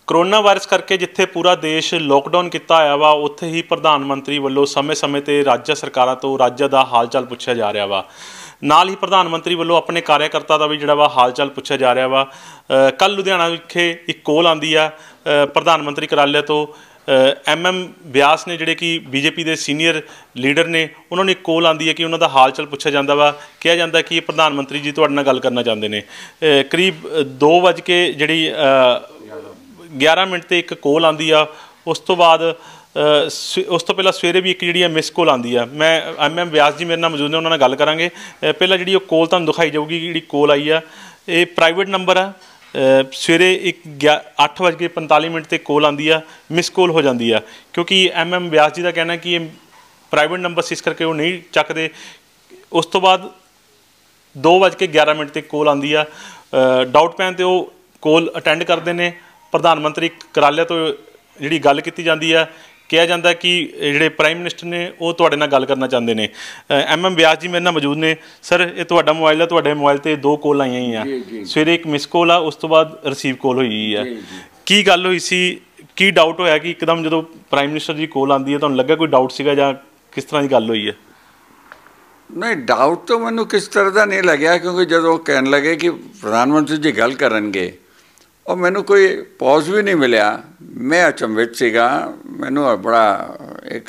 Corona virus करके जिथे पूरा देश लॉकडाउन किया होया वा उत्थे ही प्रधानमंत्री वालों समय समय पर राज्य सरकारों तो राज्य का हाल चाल पूछा जा रहा वा। नाल ही प्रधानमंत्री वालों अपने कार्यकर्ता का भी जिहड़ा वा हाल चाल पूछा जा रहा वा। कल लुधियाना विखे एक कॉल आंदी आ प्रधानमंत्री कार्यालय तो MM व्यास ने जिहड़े कि BJP के सीनियर लीडर ने उन्होंने एक कॉल आंदी है कि उन्होंने हाल चाल पूछा जाता वा। कहा जाता है कि प्रधानमंत्री जी तुहाडे नाल गल करना चाहते हैं। करीब 2 बज के जिहड़ी 11 मिनट ते एक कॉल आंदी आ। उस तो बाद उस तो पहला सवेरे भी एक जी मिस कॉल आंदी आ। मैं MM व्यास जी मेरे नाल मौजूद ने, उन्होंने गल करांगे। पहला जी कॉल तुहानूं दिखाई जाऊगी जी कॉल आई आ, ये प्राइवेट नंबर आ। सवेरे एक 8:45 ते कॉल आंदी आ, मिस कॉल हो जाती है क्योंकि MM व्यास जी का कहना कि ये प्राइवेट नंबर से इस करके वो नहीं चकते। उस तो बाद 2:11 ते कॉल आंदी आ। डाउट पैन ते वो कॉल अटेंड करते हैं। प्रधानमंत्री कार्यालय तो जी गल की जाती है, कहा जाता है कि जोड़े प्राइम मिनिस्टर ने वो तुहाडे नाल गल करना चाहते हैं। MM व्यास जी मेरे नाल मौजूद ने। सर ये तुहाडा मोबाइल है, तुहाडे मोबाइल ते 2 कॉल आईयां ही आ। सवेरे एक मिस कॉल आ, उस तो बाद रिसीव कॉल हुई है। की गल हुई सी, की डाउट होया कि एकदम जो प्राइम मिनिस्टर जी कॉल आती है तुहानूं लग्गा कोई डाउट सीगा जां किस तरह की गल हुई है? नहीं, डाउट तो मैनू किस तरह का नहीं लग्या क्योंकि जो कहन लगे कि प्रधानमंत्री जी गल करनगे और मैनू कोई पॉज भी नहीं मिलिया। मैं अचंभित सीगा, मैनू बड़ा एक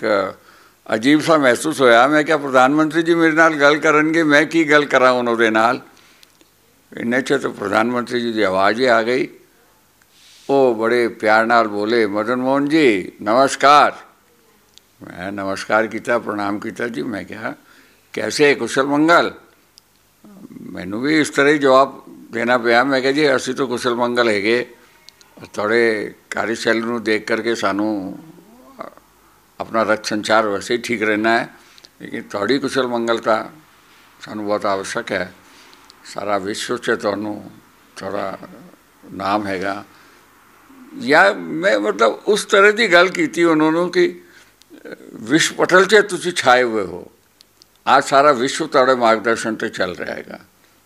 अजीब सा महसूस होया। मैं क्या प्रधानमंत्री जी मेरे नाल गल करनगे, मैं की गल करा उन्होंने नाल। इन्ने च तो प्रधानमंत्री जी की आवाज़ ही आ गई। वो बड़े प्यार नाल बोले, मदन मोहन जी नमस्कार। मैं नमस्कार किया, प्रणाम किया जी। मैं क्या कैसे कुशल मंगल? मैनू भी इस तरह ही जवाब देना पिया। मैं क्या जी असी तो कुशल मंगल है, थोड़े कार्यशैली को देख करके सानू अपना रक्त संचार वैसे ही ठीक रहना है, लेकिन थोड़ी कुशल मंगलता सानू बहुत आवश्यक है। सारा विश्व से तुहानू थोड़ा नाम हैगा। या मैं मतलब उस तरह की गल की उन्होंने कि विश्व पटल से तुसी छाए हुए हो, आज सारा विश्व तुहाडे मार्गदर्शन से चल रहा है।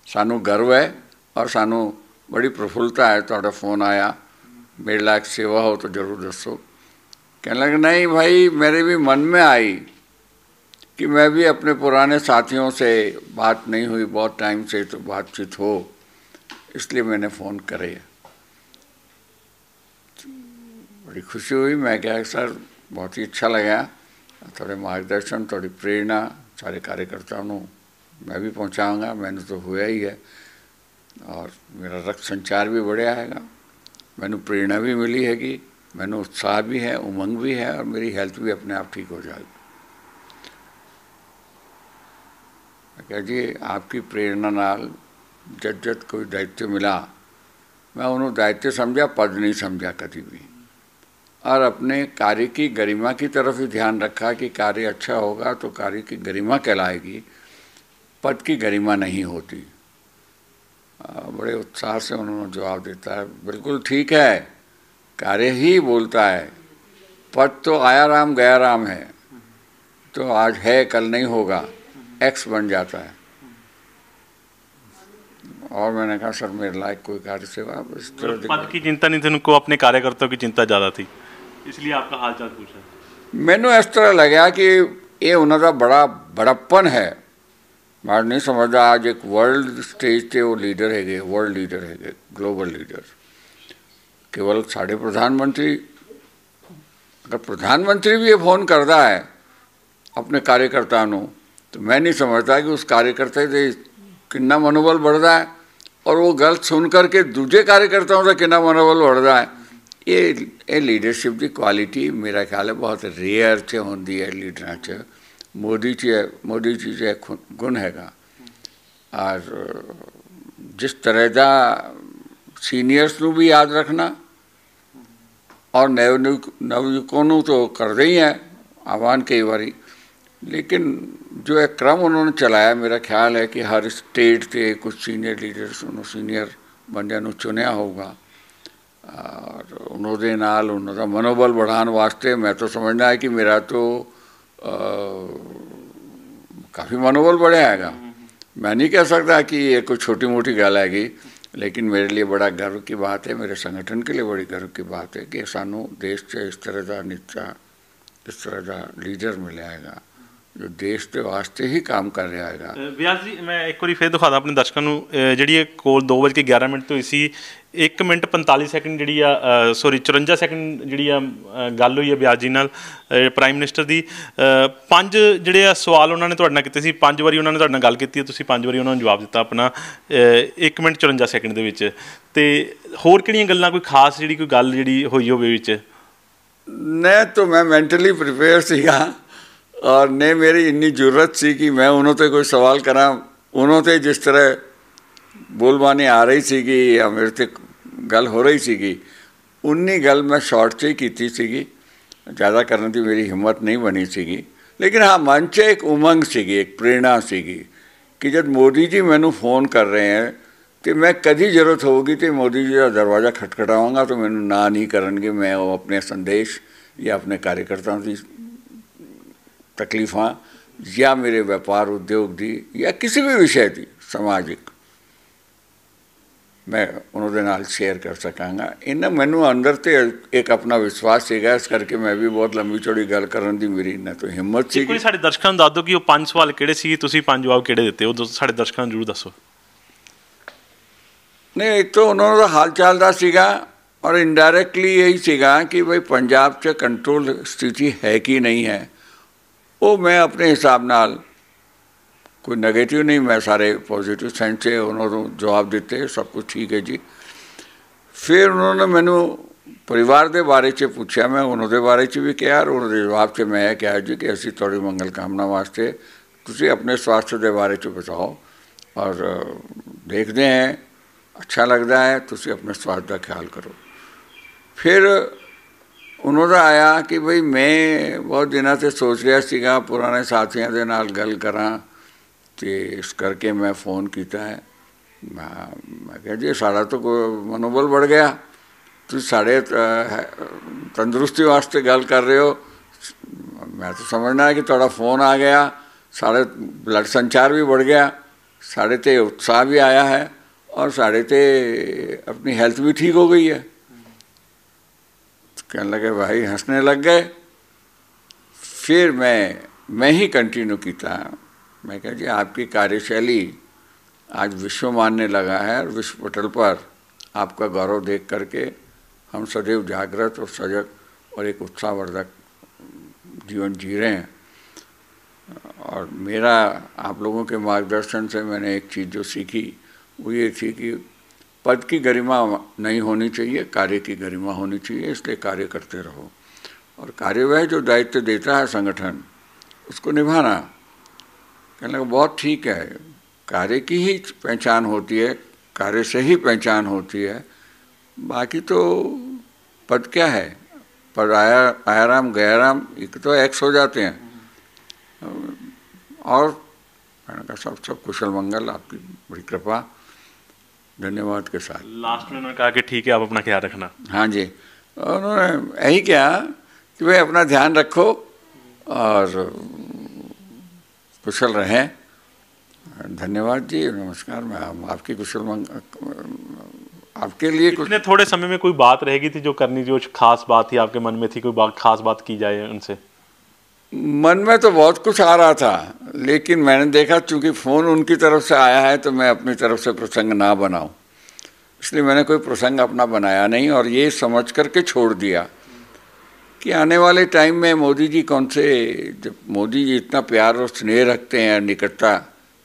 सानू गर्व है और सानू बड़ी प्रफुल्लता है। तुहाडा फोन आया, मेरे लायक सेवा हो तो जरूर दसो। कहने लगे नहीं भाई, मेरे भी मन में आई कि मैं भी अपने पुराने साथियों से बात नहीं हुई बहुत टाइम से, तो बातचीत हो, इसलिए मैंने फ़ोन करे। बड़ी खुशी हुई। मैं क्या सर बहुत ही अच्छा लगा, थोड़े मार्गदर्शन थोड़ी प्रेरणा सारे कार्यकर्ताओं को मैं भी पहुँचाऊँगा। मैंने तो हुआ ही है और मेरा रक्त संचार भी बढ़िया हैगा। मैंने प्रेरणा भी मिली हैगी, मैंने उत्साह भी है, उमंग भी है और मेरी हेल्थ भी अपने आप ठीक हो जाएगी। मैं कह जी आपकी प्रेरणा नाल जब जब कोई दायित्व मिला, मैं उन्होंने दायित्व समझा, पद नहीं समझा कभी भी। और अपने कार्य की गरिमा की तरफ ही ध्यान रखा कि कार्य अच्छा होगा तो कार्य की गरिमा कहलाएगी, पद की गरिमा नहीं होती। बड़े उत्साह से उन्होंने जवाब देता है, बिल्कुल ठीक है, कार्य ही बोलता है। पद तो आया राम गया राम है, तो आज है कल नहीं होगा, X बन जाता है। और मैंने कहा सर मेरे लायक कोई कार्य सेवा इस तरह पद की चिंता नहीं थी उनको, अपने कार्यकर्ताओं की चिंता ज़्यादा थी, इसलिए आपका हाल चाल पूछा। मैनू इस तरह लगा कि ये उन्होंने बड़ा बड़प्पन है। मैं नहीं समझदा आज एक वर्ल्ड स्टेज पे वो लीडर है, वर्ल्ड लीडर है, ग्लोबल लीडर। केवल साढ़े प्रधानमंत्री, अगर प्रधानमंत्री भी ये फोन करता है अपने कार्यकर्ताओं को, तो मैं नहीं समझता कि उस कार्यकर्ता से कितना मनोबल बढ़ता है और वो गल सुन करके दूसरे कार्यकर्ताओं से कितना मनोबल बढ़ता है। ये लीडरशिप की क्वालिटी मेरा ख्याल है बहुत रेयर च होंदी है लीडर च। मोदी जी च गुण हैगा। और जिस तरह का सीनियर्स को भी याद रखना और नवयुवकों तो करते ही हैं आह्वान कई बारी, लेकिन जो एक क्रम उन्होंने चलाया, मेरा ख्याल है कि हर स्टेट से कुछ सीनियर लीडर्स उन्होंने सीनियर बंदियां नूं चुनिया होगा और उन्होंने नाल उन्होंने मनोबल बढ़ाने वास्ते मैं तो समझना है कि मेरा तो काफ़ी मनोबल बढ़िया हैगा। मैं नहीं कह सकता कि ये कोई छोटी मोटी गल हैगी। लेकिन मेरे लिए बड़ा गर्व की बात है, मेरे संगठन के लिए बड़ी गर्व की बात है कि सानू देश 'ਚ इस तरह का नेता, इस तरह का लीडर मिलिया हैगा जो देश के वास्ते ही काम कर रहा हैगा। व्यास जी, मैं एक बार फिर दिखादा अपने दर्शकों ਨੂੰ ਜਿਹੜੀ ਇਹ ਕੋਲ 2:11 ਤੋਂ ਹੋਈ ਸੀ, 1 ਮਿੰਟ 45 ਸੈਕਿੰਡ ਜਿਹੜੀ ਆ ਸੌਰੀ 54 ਸੈਕਿੰਡ ਜਿਹੜੀ ਆ ਗੱਲ ਹੋਈ ਹੈ ਬਿਆਸ ਜੀ ਨਾਲ, ਪ੍ਰਾਈਮ ਮਿਨਿਸਟਰ ਦੀ। 5 ਜਿਹੜੇ ਆ ਸਵਾਲ ਉਹਨਾਂ ਨੇ ਤੁਹਾਡੇ ਨਾਲ ਕੀਤੇ ਸੀ, 5 ਵਾਰੀ ਉਹਨਾਂ ਨੇ ਤੁਹਾਡੇ ਨਾਲ ਗੱਲ ਕੀਤੀ ਹੈ, ਤੁਸੀਂ 5 ਵਾਰੀ ਉਹਨਾਂ ਨੂੰ ਜਵਾਬ ਦਿੱਤਾ ਆਪਣਾ 1 ਮਿੰਟ 54 ਸੈਕਿੰਡ ਦੇ ਵਿੱਚ। ਤੇ ਹੋਰ ਕਿਹੜੀਆਂ ਗੱਲਾਂ ਕੋਈ ਖਾਸ ਜਿਹੜੀ ਕੋਈ ਗੱਲ ਜਿਹੜੀ ਹੋਈ ਹੋਵੇ ਵਿੱਚ? ने तो मैं मेंटली प्रिपेयर सीगा और ने मेरी इन्नी जरूरत सी कि मैं उन्होंने कोई सवाल करा, उन्होंने जिस तरह बोलबानी आ रही सीगी या मेरे से गल हो रही सीगी, उन्नी गल मैं शॉर्ट से ही की सीगी, ज़्यादा करने की मेरी हिम्मत नहीं बनी सीगी। लेकिन हाँ, मन च एक उमंग सीगी, एक प्रेरणा सीगी कि जब मोदी जी मैनू फ़ोन कर रहे हैं तो मैं कभी जरूरत होगी तो मोदी जी का दरवाज़ा खटखटाऊँगा तो मैनू ना नहीं करनगे, मैं वो अपने संदेश या अपने कार्यकर्ताओं की तकलीफ़ां या मेरे व्यापार उद्योग की या किसी भी विषय की समाजिक मैं उन्होंने नाल शेयर कर सकांगा। इन्हें मैनू अंदर तो एक अपना विश्वास सीगा, इस करके मैं भी बहुत लंबी चौड़ी गल करन दी मेरी ना तो हिम्मत सी। ਕੋਈ ਸਾਡੇ ਦਰਸ਼ਕਾਂ ਨੂੰ ਦੱਸ ਦਿਓ ਕਿ ਉਹ 5 ਸਵਾਲ ਕਿਹੜੇ ਸੀ, ਤੁਸੀਂ 5 ਜਵਾਬ ਕਿਹੜੇ ਦਿੱਤੇ, ਉਹ ਸਾਡੇ ਦਰਸ਼ਕਾਂ ਨੂੰ ਜ਼ਰੂਰ ਦੱਸੋ। नहीं, एक तो उन्होंने हाल चाल का सीगा और इनडायरेक्टली यही सीगा कि भाई पंजाब च कंट्रोल स्थिति है कि नहीं है। वो मैं अपने हिसाब नाल कोई नेगेटिव नहीं, मैं सारे पॉजिटिव सेंस से उन्होंने जवाब दिते, सब कुछ ठीक है जी। फिर उन्होंने मैनू परिवार के बारे च पूछा, मैं उन्होंने बारे च भी कहा और उन्होंने जवाब च मैं कहा जी कि असी थोड़ी मंगल कामना वास्ते तुसी अपने स्वास्थ्य के बारे च बताओ और देखते हैं, अच्छा लगता है, तुसी अपने स्वास्थ्य का ख्याल करो। फिर उन्होंने आया कि भाई मैं बहुत दिनों से सोच रहा सीगा पुराने साथियों के नाल गल करा, तो इस करके मैं फ़ोन किया है। मैं कहा जी साड़ा तो कोई मनोबल बढ़ गया, तुम साढ़े तंदुरुस्ती वास्ते गल कर रहे हो, मैं तो समझना है कि थोड़ा फ़ोन आ गया, साढ़े ब्लड संचार भी बढ़ गया, साढ़े ते उत्साह भी आया है और साढ़े ते अपनी हेल्थ भी ठीक हो गई है। तो कहने लगे भाई, हंसने लग गए। फिर मैं ही कंटिन्यू किया, मैं कहा जी आपकी कार्यशैली आज विश्व मानने लगा है और विश्व पटल पर आपका गौरव देख करके हम सदैव जागृत और सजग और एक उत्साहवर्धक जीवन जी रहे हैं। और मेरा आप लोगों के मार्गदर्शन से मैंने एक चीज़ जो सीखी वो ये थी कि पद की गरिमा नहीं होनी चाहिए, कार्य की गरिमा होनी चाहिए, इसलिए कार्य करते रहो और कार्यवह जो दायित्व देता है संगठन उसको निभाना। कहने लगा बहुत ठीक है, कार्य की ही पहचान होती है, कार्य से ही पहचान होती है, बाकी तो पद क्या है, पद आयाराम गयाराम एक तो एक्स हो जाते हैं। और मैंने कहा सब कुशल मंगल, आपकी बड़ी कृपा, धन्यवाद के साथ। लास्ट में उन्होंने कहा कि ठीक है आप अपना ख्याल रखना। हाँ जी, उन्होंने यही कहा कि भाई अपना ध्यान रखो और कुशल रहें। धन्यवाद जी, नमस्कार। मैं आपकी कुशल आपके लिए इतने थोड़े समय में कोई बात रहेगी थी जो करनी, जो खास बात थी आपके मन में थी, कोई खास बात की जाए उनसे? मन में तो बहुत कुछ आ रहा था, लेकिन मैंने देखा चूँकि फ़ोन उनकी तरफ से आया है तो मैं अपनी तरफ से प्रसंग ना बनाऊं, इसलिए मैंने कोई प्रसंग अपना बनाया नहीं और ये समझ करके छोड़ दिया कि आने वाले टाइम में मोदी जी कौन से, जब मोदी जी इतना प्यार और स्नेह रखते हैं, निकटता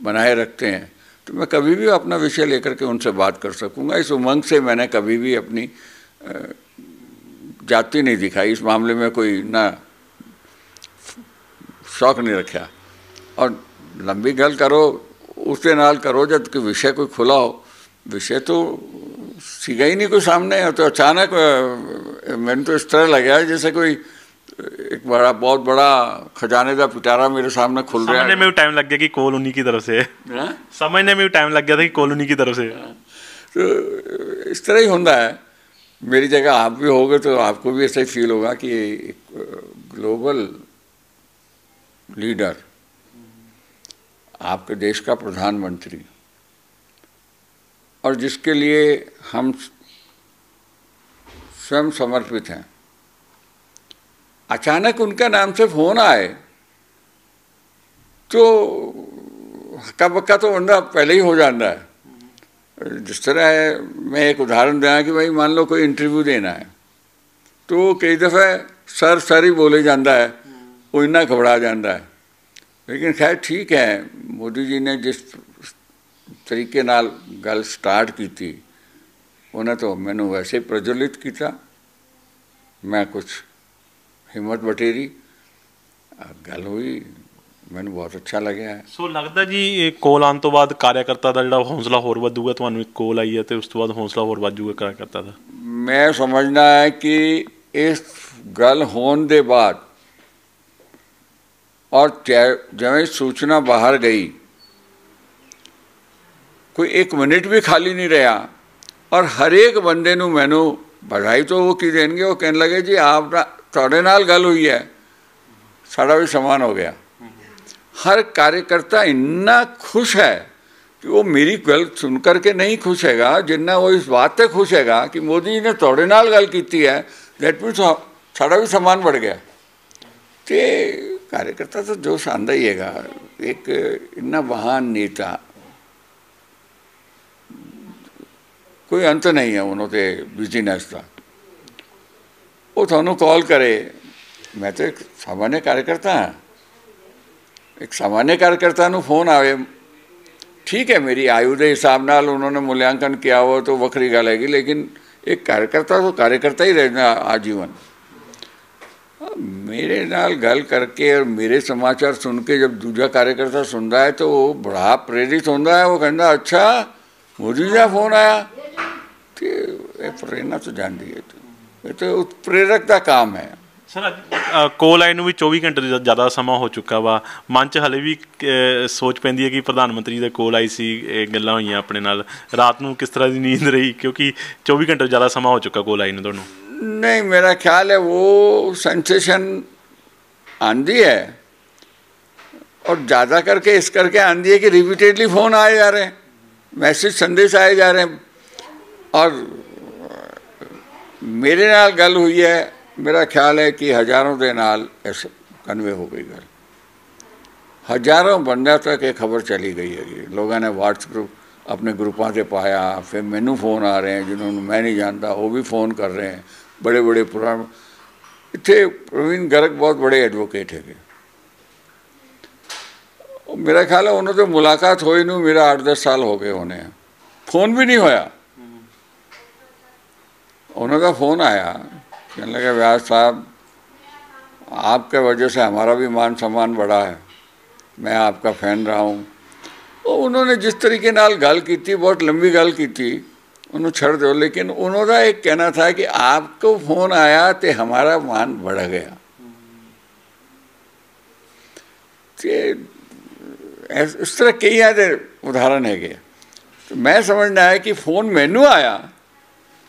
बनाए रखते हैं, तो मैं कभी भी अपना विषय लेकर के उनसे बात कर सकूँगा। इस उमंग से मैंने कभी भी अपनी जाति नहीं दिखाई, इस मामले में कोई ना शौक नहीं रखा। और लंबी गल करो उसके नाल करो जब कि विषय कोई खुला हो, विषय तो सीगा ही नहीं कोई सामने, तो अचानक मैंने तो इस तरह लगा जैसे कोई एक बड़ा बहुत बड़ा खजाने का पिटारा मेरे सामने खुल रहा है। समझने में भी टाइम लग गया कि कॉल उन्हीं की तरफ से है, समझने में भी टाइम लग गया था कि कॉल उन्हीं की तरफ से। तो इस तरह ही होता है, मेरी जगह आप भी होगे तो आपको भी ऐसा ही फील होगा कि एक ग्लोबल लीडर, आपके देश का प्रधानमंत्री और जिसके लिए हम स्वयं समर्पित हैं। अचानक उनका नाम से फोन आए तो हक्का बक्का तो बंदा पहले ही हो जाता है। जिस तरह है, मैं एक उदाहरण दें कि भाई मान लो कोई इंटरव्यू देना है तो कई दफ़े सर ही बोले जाता है, वो इन्ना घबरा जाता है। लेकिन खैर ठीक है, मोदी जी ने जिस तरीके नाल गल स्टार्ट की थी उन्हें तो मैनू वैसे प्रज्वलित किया। मैं कुछ हिम्मत बटेरी, गल हुई, मैनू बहुत अच्छा लगे है। सो लगता जी कोल आने तो बाद कार्यकर्ता का जो हौसला होर वधूगा, तुहानू एक कोल आई है तो उस तो बाद हौसला होर वध जूगा कार्यकर्ता का। मैं समझना है कि इस गल होने के बाद और जब सूचना बाहर गई कोई एक मिनट भी खाली नहीं रहा और हरेक बंदे नू मैनू बधाई तो वो की देंगे, वो कहने लगे जी आप तुहाडे नाल गल हुई है, साड़ा भी समान हो गया। हर कार्यकर्ता इन्ना खुश है कि वो मेरी गल सुन करके नहीं खुश हैगा, जिन्ना वो इस बात से खुश हैगा कि मोदी जी ने तुहाडे नाल गल की है, दैट मीन्स साड़ा भी समान बढ़ गया। तो कार्यकर्ता तो जोश आंदा ही हैगा। एक इन्ना महान नेता, कोई अंत नहीं है उन्होंने बिजीनेस का। वो थानू कॉल करे, मैं तो एक सामान्य कार्यकर्ता हाँ, एक सामान्य कार्यकर्ता नू फोन आवे, ठीक है मेरी आयु के हिसाब नाल उन्होंने मूल्यांकन किया हो तो वक्री गल हैगी, लेकिन एक कार्यकर्ता तो कार्यकर्ता ही रहना आजीवन। मेरे नाल गल करके और मेरे समाचार सुन के जब दूजा कार्यकर्ता सुनता है तो वो बड़ा प्रेरित होता है। वो कहता अच्छा मोदी जी का फोन आया, तो प्रेरणा तो जानती है, ये तो उत्प्रेरक का काम है। सर कोल आई भी 24 घंटे ज़्यादा समा हो चुका वा, मन च हले भी सोच पैंदी है कि प्रधानमंत्री दे कोल आई सी गल्लां होईयां अपने नाल, रात नूं किस तरह की नींद रही क्योंकि 24 घंटे ज़्यादा समा हो चुका कोल आई नूं तुहानूं? नहीं, मेरा ख्याल है वो सेंसेशन आंदी है और ज़्यादा करके इस करके आंदी है कि रिपीटेडली फ़ोन आए जा रहे हैं, मैसेज संदेश आए जा रहे हैं। और मेरे नाल गल हुई है, मेरा ख्याल है कि हज़ारों के नाल ऐसे कन्वे हो गई गल, हज़ारों बंदे तक ये खबर चली गई है। लोगों ने व्हाट्सएप अपने ग्रुपों से पाया, फिर मैनू फ़ोन आ रहे हैं जिन्होंने मैं नहीं जानता, वो भी फ़ोन कर रहे हैं। बड़े बड़े पुराने इतने प्रवीण गर्ग बहुत बड़े एडवोकेट है। मेरा ख्याल है उन्होंने तो मुलाकात हुई नहीं, मेरा 8-10 साल हो गए उन्हें, फ़ोन भी नहीं होया। उन्होंने फ़ोन आया, कहने लगे व्यास साहब आपके वजह से हमारा भी मान सम्मान बढ़ा है, मैं आपका फ़ैन रहा हूँ। और उन्होंने जिस तरीके नाल गल की थी, बहुत लंबी गल की थी, उन्होंने छड़ दो, लेकिन उन्होंने एक कहना था कि आपको फ़ोन आया तो हमारा मान बढ़ गया। इस तरह कई ऐसे उदाहरण है गए। तो मैं समझना है कि फ़ोन मैनू आया,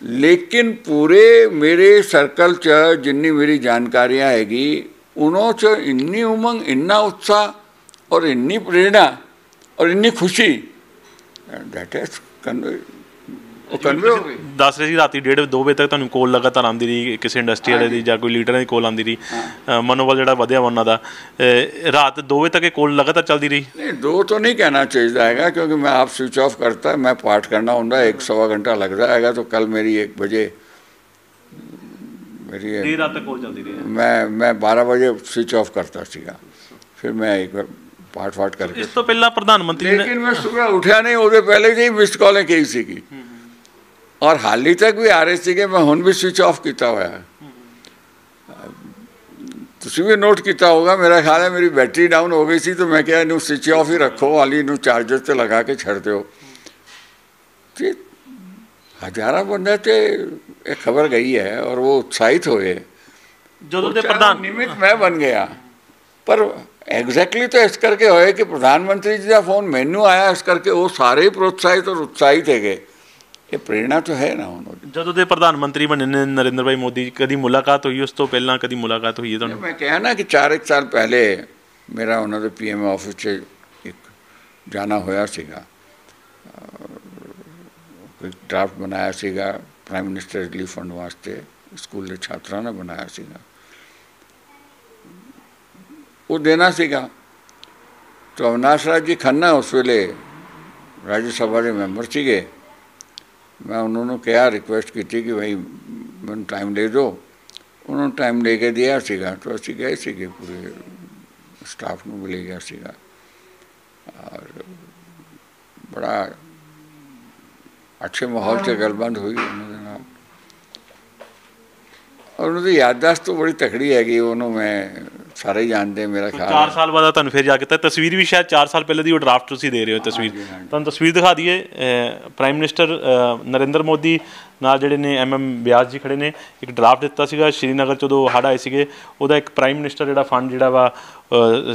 लेकिन पूरे मेरे सर्कल च जिन्नी मेरी जानकारियाँ हैगी उन्हों च इन्नी उमंग, इन्ना उत्साह और इन्नी प्रेरणा और इन्नी खुशी, दैट इज कन्वे हो गई। दस रहे राती 1:30-2 बजे तक तुहानूं कोल लगातार आती रही किसी इंडस्ट्री वाले की जां कोई लीडर की कोल आती रही, मनोबल जिहड़ा वधिया उन्हां दा, रात 2 बजे तक ये कोल लगातार चलती रही? नहीं, 2 तो नहीं कहना चाहिए, क्योंकि मैं आप स्विच ऑफ करता है, मैं पाठ करना होंगे 1-1.25 घंटा लगता है। तो कल मेरी 1 बजे मेरी देर रात तक कोल चलती रही। मैं 12 बजे स्विच ऑफ करता सीगा, फिर मैं एक बार पाठ करके। इस तो पहला प्रधानमंत्री ने, लेकिन मैं सुबह उठा नहीं, वो पहले ही मिस्ड कॉलें कही सी और हाल ही तक भी आ रहे थे। मैं हुण भी स्विच ऑफ किया हुआ है, तुम भी नोट किया होगा। मेरा ख्याल है मेरी बैटरी डाउन हो गई थी तो मैं क्या इनू स्विच ऑफ ही रखो, वाली इनू चार्जर से लगा के छड़ दो। हज़ारा बंदे ते एक खबर गई है और वो उत्साहित हुए, जो प्रधान निमित्त मैं बन गया। पर एग्जैक्टली तो इस करके होए कि प्रधानमंत्री जी का फोन मैनू आया, इस करके वो सारे ही प्रोत्साहित और उत्साहित है गए। ये प्रेरणा तो है ना उन्होंने। ਜਦੋਂ ਦੇ ਪ੍ਰਧਾਨ ਮੰਤਰੀ ਬਣੇ ਨੇ नरेंद्र भाई मोदी, कभी मुलाकात हुई उस तो पहला, कभी मुलाकात हुई है ਤੁਹਾਨੂੰ? मैं कहा ना कि 4-1 साल पहले मेरा उन्होंने PM ऑफिस से एक जाना होया सीगा। कोई ड्राफ्ट बनाया सीगा प्राइम मिनिस्टर रिलीफ फंड वास्ते, स्कूल के छात्रों ने बनाया सीगा, वो देना सीगा। तो अविनाश राज जी खन्ना उस वेले राज्य सभा के मैंबर सीगे। मैं उन्होंने कहा, रिक्वेस्ट की थी कि भाई मैं टाइम दे दो, उन्होंने टाइम दे के दिया सीगा। तो असी गए सीगे, पूरे स्टाफ को भी ले गया सीगा और बड़ा अच्छे माहौल से गलबात हुई उन्होंने नाल। और उन्होंने याददाश्त तो बड़ी तकड़ी हैगी, उन्होंने मैं सारे ही जानते हैं मेरा ख्याल। 4 साल बाद तुहानूं फिर जा के तस्वीर भी शायद 4 साल पहले दी वो ड्राफ्ट तुसीं दे रहे हो तस्वीर, तुहानूं तस्वीर दिखा दईए। प्राइम मिनिस्टर नरेंद्र मोदी नाल जिहड़े ने MM व्यास जी खड़े ने, एक ड्राफ्ट दिता सीगा श्रीनगर जदों हड़ आए सीगे, उहदा एक प्राइम मिनिस्टर जिहड़ा फंड जिहड़ा वा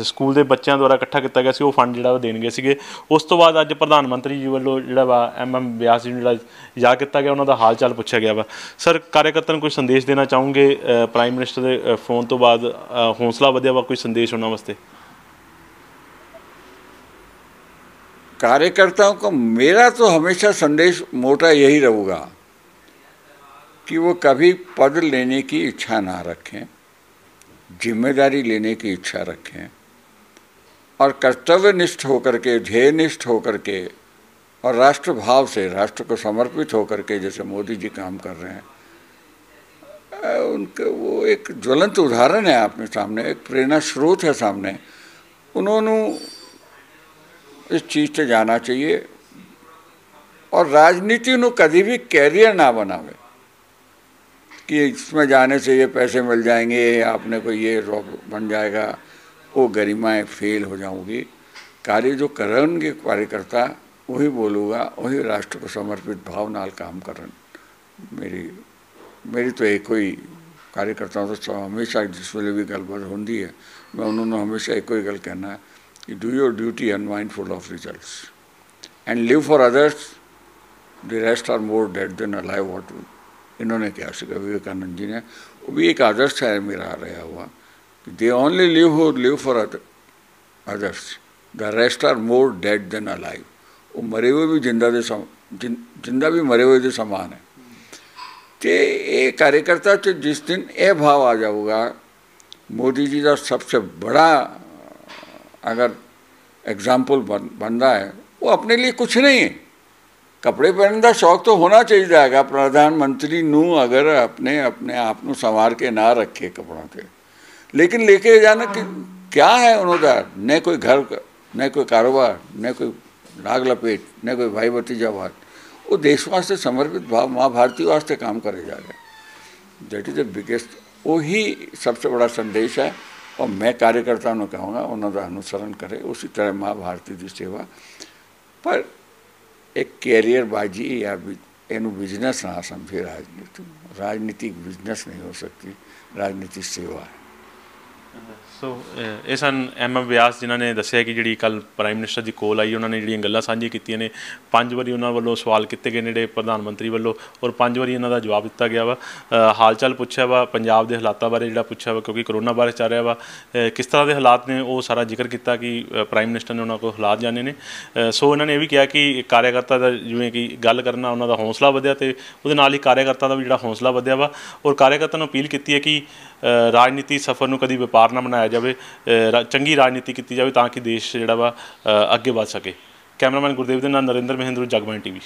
स्कूल के बच्चों द्वारा इकट्ठा किया गया सी, वो फंड जिहड़ा देणगे सीगे। उस तो बाद अज प्रधानमंत्री जी वालों जिहड़ा वा MM व्यास जी नूं जिहड़ा याद किया गया, उन्हों दा हाल चाल पूछा गया वा। सर, कार्यकर्ता कोई संदेश देना चाहूँगे प्राइम मिनिस्टर के फोन तो बाद हौसला वधिया वा, कोई संदेश उन्होंने वास्ते? कार्यकर्ताओं को मेरा तो हमेशा संदेश मोटा यही रहूगा कि वो कभी पद लेने की इच्छा ना रखें, जिम्मेदारी लेने की इच्छा रखें और कर्तव्यनिष्ठ होकर के, ध्येयनिष्ठ होकर के और राष्ट्र भाव से, राष्ट्र को समर्पित होकर के जैसे मोदी जी काम कर रहे हैं, उनके वो एक ज्वलंत उदाहरण है अपने सामने, एक प्रेरणा स्रोत है सामने। उन्होंने इस चीज़ से जाना चाहिए और राजनीति ਨੂੰ कभी भी कैरियर ना बनावे कि इसमें जाने से ये पैसे मिल जाएंगे, आपने को ये रॉक बन जाएगा, वो गरिमाएं फेल हो जाऊंगी। कार्य जो करेंगे कार्यकर्ता वही बोलूँगा, वही राष्ट्र को समर्पित भाव नाल काम करन। मेरी तो एक ही कार्यकर्ताओं तो हमेशा जिस वे भी गलबात होती है, मैं उन्होंने हमेशा एक ही गल कहना है कि do your duty unmindful of results and live for others, the rest are more dead than alive. What इन्होंने क्या सीखा विवेकानंद जी ने, वो भी एक आदर्श है मेरा रहा हुआ कि they only live for others, the rest are more dead than alive. वो मरे हुए भी जिंदा भी मरे हुए के समान है। तो ये कार्यकर्ता च जिस दिन ये भाव आ जाऊगा, मोदी जी का सबसे बड़ा अगर एग्जाम्पल बनता है, वो अपने लिए कुछ नहीं है, कपड़े पहनने का शौक तो होना चाहिए जाएगा। प्रधानमंत्री नू अगर अपने आप नू संवार के ना रखे कपड़ों के, लेकिन लेके जाना कि क्या है उन्होंने, न कोई घर, न कोई कारोबार, न कोई नाग लपेट, न कोई भाई भतीजावाद, वो देश वास्ते समर्पित भाव माँ भारती वास्ते काम करे जा रहे। दैट इज द बिगेस्ट, वही सबसे बड़ा संदेश है। और मैं कार्यकर्ताओं को कहूँगा उन्होंने अनुसरण करे उसी तरह माँ भारती की सेवा। पर एक कैरियर बाजी या एनू बिजनेस ना समझे राजनीति, राजनीतिक बिजनेस नहीं हो सकती, राजनीति सेवा है। सो ये सन MM व्यास जिन्होंने दसिया कि जी कल प्राइम मिनिस्टर की कॉल आई, उन्होंने जी गल्लां साझी कीतियां ने, 5 बारी उन्होंने वालों सवाल किए गए ने प्रधानमंत्री वालों और 5 बारी उन्हों का जवाब दिता गया वा। हाल चाल पूछा वा, पंजाब के हालातों बारे जो पूछा वा, क्योंकि कोरोना वायरस चल रहा वा, किस तरह के हालात ने वो सारा जिक्र किया कि प्राइम मिनिस्टर ने उन्होंने को हालात जाने ने। सो इन्होंने यह भी कहा कि कार्यकर्ता का जिवें कि गल करना उन्होंने हौसला वधिया, तो वो नाल ही कार्यकर्ता का भी जो हौसला वधिया वा। और कार्यकर्ता ने अपील की है कि राजनीति सफ़र में कभी व्यापार ना बनाया जाए, चंगी राजनीति की जाए ताकि देश जोड़ा वा अगे बढ़ सके। कैमरामैन गुरदेव के नाल नरेंद्र महेंद्र, जगबानी TV।